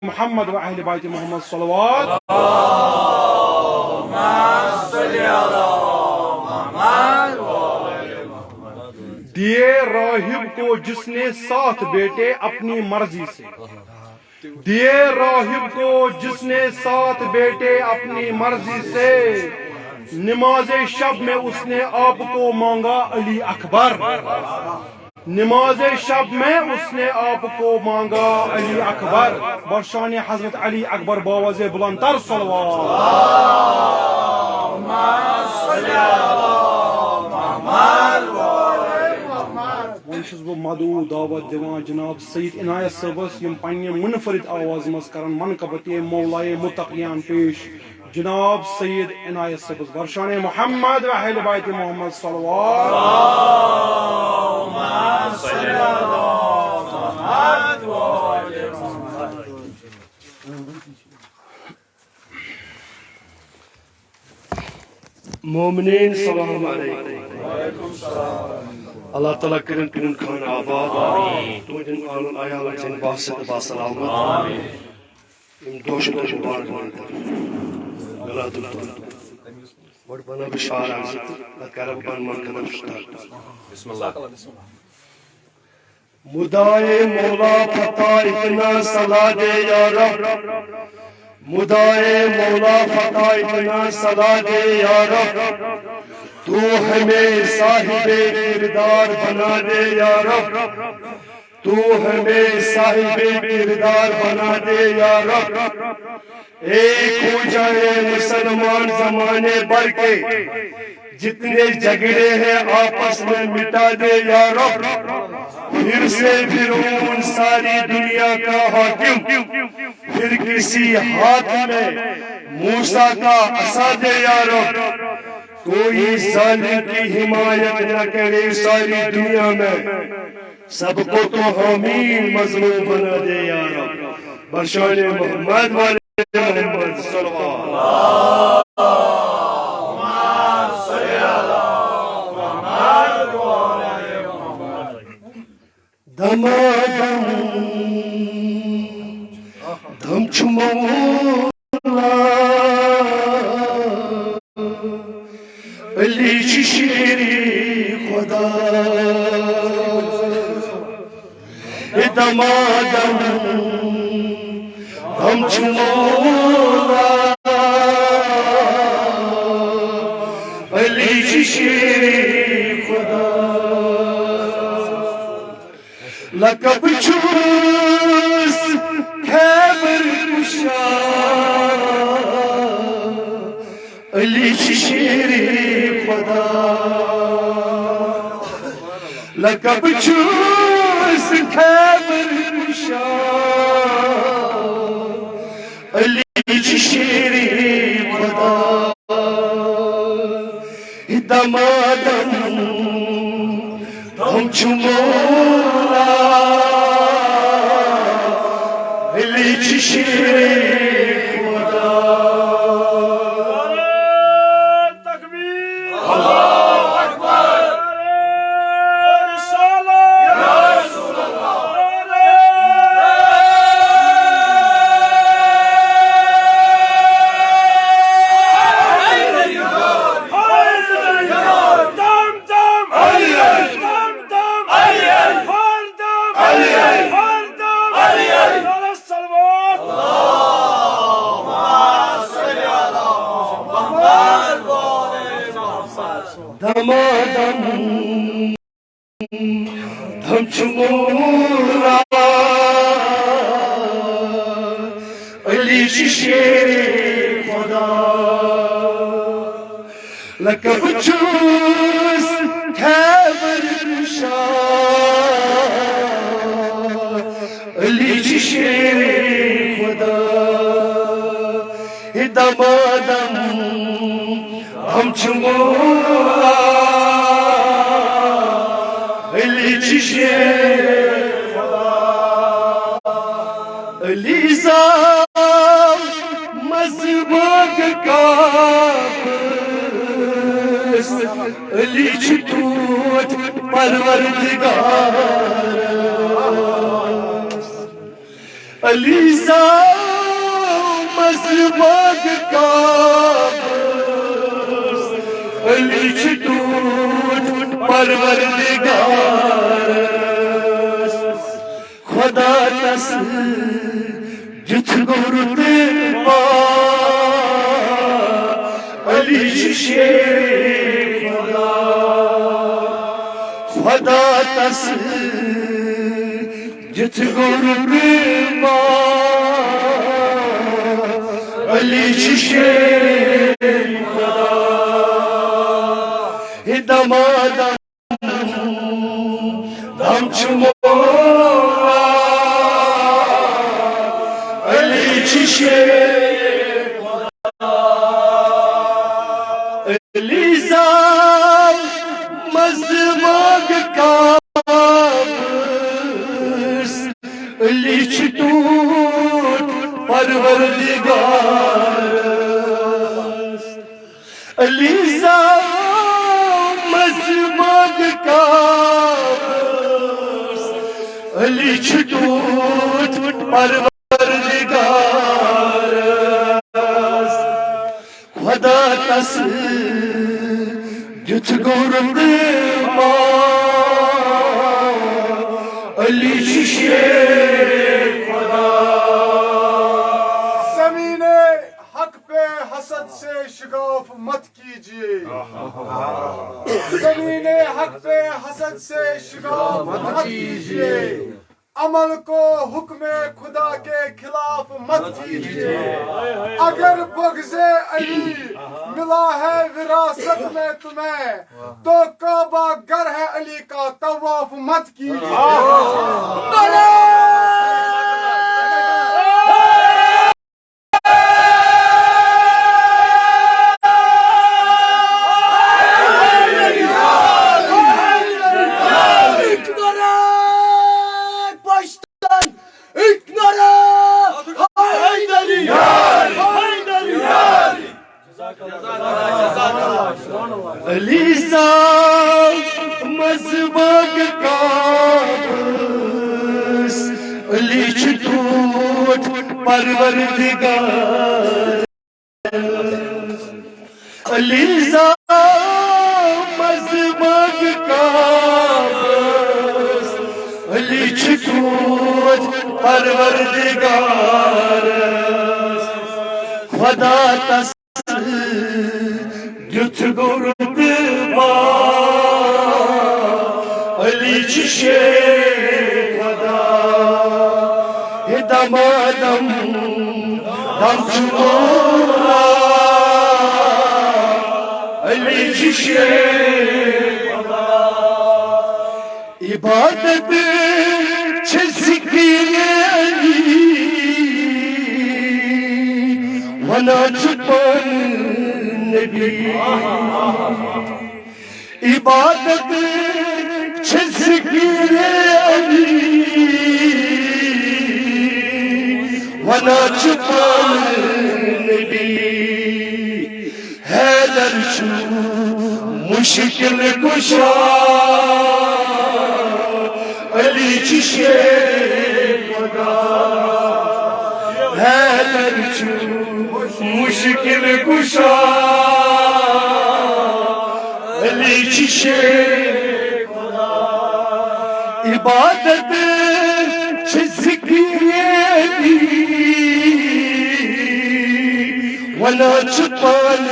मोहम्मद व अहले बैत मोहम्मद सल्लल्लाहु दिए राहिब को जिसने 7 बेटे अपनी मर्जी से, दिए राहिब को जिसने 7 बेटे अपनी मर्जी से, नमाज़े शब में उसने आपको मांगा अली अकबर, नमाज़े शब में उसने आपको मांगा अली अकबर। बरशान हजरत अली अकबर बावाज़े बुलंदतर वो मदू दावत दिवान जनाब सईद इनायत सबस यम पन्ने मुनफरिद आवाज मज करन मनकबत मौलाए मुतकियान पेश जनाब सईद इनायत सबस बरशान मोहम्मद व अहले बैत मोहम्मद सल्लल्लाहु मोमिनीन सलाम अलैकुम। अल्लाह ताला करें करें खान आबाद, तुमदिन आलन आयाल जन बासित बासलामत, इम दोष दोष मुबारक मानता गला दुल्ता बड़ बना बिशार आसित करब बन मन कदम स्टार्ट बिस्मिल्लाह। मुदाए मौला फता इतना सला दे या रब, मुदाए मौला फता इतना सला दे या रब, तू हमें साहिबे किरदार बना दे या रब, तू हमें साहिबे किरदार बना दे या रब। एक हो जाए मुसलमान जमाने भर के, जितने झगड़े हैं आपस में मिटा दे या रब। फिर से फिरौन सारी दुनिया का हाकिम, फिर किसी हाथ में मूसा का असा दे या रब। कोई जालिम की हिमायत न करे सारी दुनिया में, सबको तो हामी मजलूम बना दे या रब। बरशान मोहम्मद वाले मोहम्मद सल्लल्लाहु दमादम धम छुमोला अली शिशेरी खुदा दमादम धम छुमोला अली शिशेरी खुदा लकब चूस खैबर कुशा अली शेरे खुदा। लकब चूस खैबर कुशा अली शेरे खुदा। दमादम हम चुमोला अली शेरे खुदा। दमादम धम छुमोला अली शेरे खुदा। लकब चूस खैबर कुशा अली शेरे खुदा। दमादम हम छुमोला अली शेरे खुदा। अली साम मज़बूत का अली छूट परवरदिगार अलीजा मजबाग का अली छटूट परवरदिगार खुदा तस जुथ गुरुते अली शेर खुदा तस जुथ गुरुते अली शेर दमादम दम चुमो अली शेर अलीजा मजमाग का अली छटूट परवरदिगार अलीजा मजमाग का अली छटूट परवरदिगार खुदा तस जुथ गुरुते अली शेर खुदा ज़मीने हक पे हसद से शिगाफ मत कीजिए। ज़मीने हक पे हसद से शिगाफ मत कीजिए। अमल को हुक्म खुदा के खिलाफ मत कीजिए। अगर बग़्ज़े अली मिला है विरासत में तुम्हें तो काबा घर है अली का तवाफ मत कीजिए। अलीजा मजबाग का अली छटूट परवरदिगार अलीजा मजबाग का अली छटूट परवरदिगार खुदा तस जुथ गुरुते अली शेर खुदा दमादम दम चुमोरा अली शेर इबादत जिक्र अली वना छुपन नबी इबादत जिक्र अली वना छुपन नबी हैदर छू मुश्किल कुशा अली शेर खुदा हैदर छू मुश्किल कुशा अली शेर खुदा इबादत जिक्र अली वना छुपन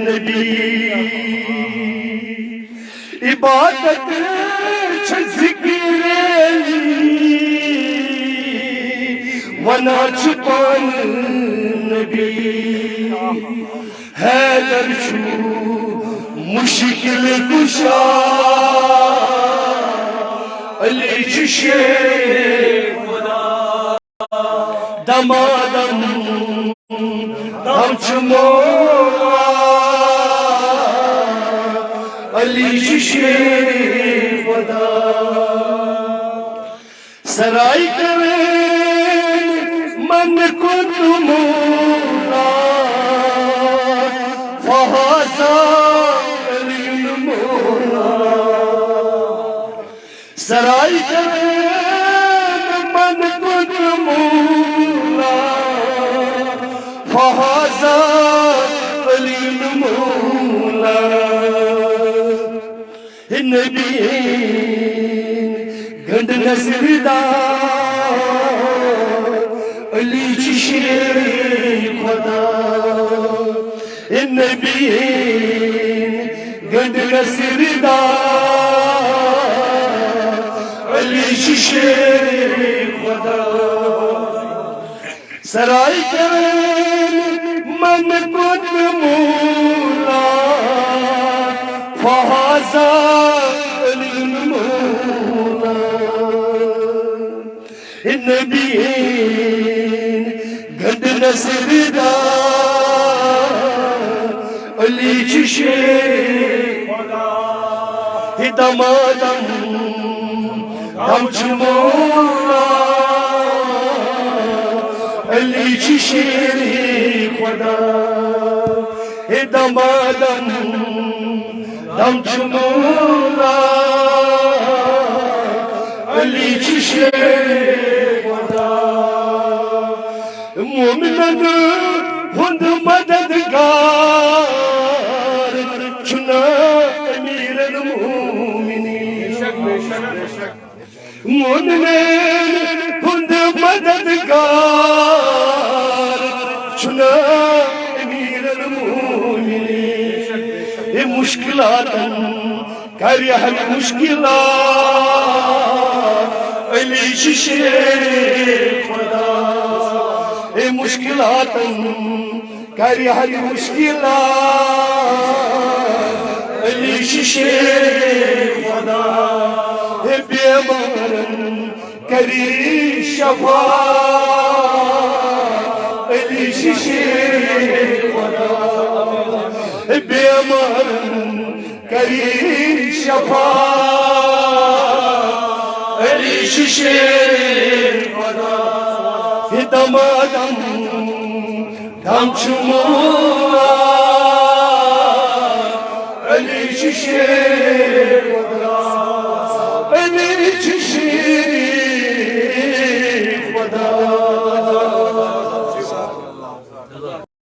नबी इबादत जिक्र अली वना छुपन नबी हैदर छू मुश्किल कुशा अली शेर खुदा दमादम दम चुमोरा अली शेर खुदा सराय करे मन को तुमोरा फहासा अली मोरा सराय करे मन को तुमोरा فهذا علي المولى النبي قد نزل دا اللي تشريك ودا النبي قد نزل دا اللي تشريك ودا سراي كرم من كنت مولا فهذا المولى النبي قد نصر دا اللي تشيك دمادم دمج مولا اللي تشيك ودا دمادم دمج مولا اللي تشيك ودا مؤمنان هند مددگار چنا امیر المؤمنین مؤمنان هند مددگار چنا امیر المؤمنین مشکلات کاری حل مشکلات علی شیخ خدا مشکلات کاری حل مشکلات علی شیخ خدا بیمارن کری شفا علی شیخ خدا بیمارن کری شفا علی شیخ خدا دمادم دم چمولا علی شیخ خدا علی شیخ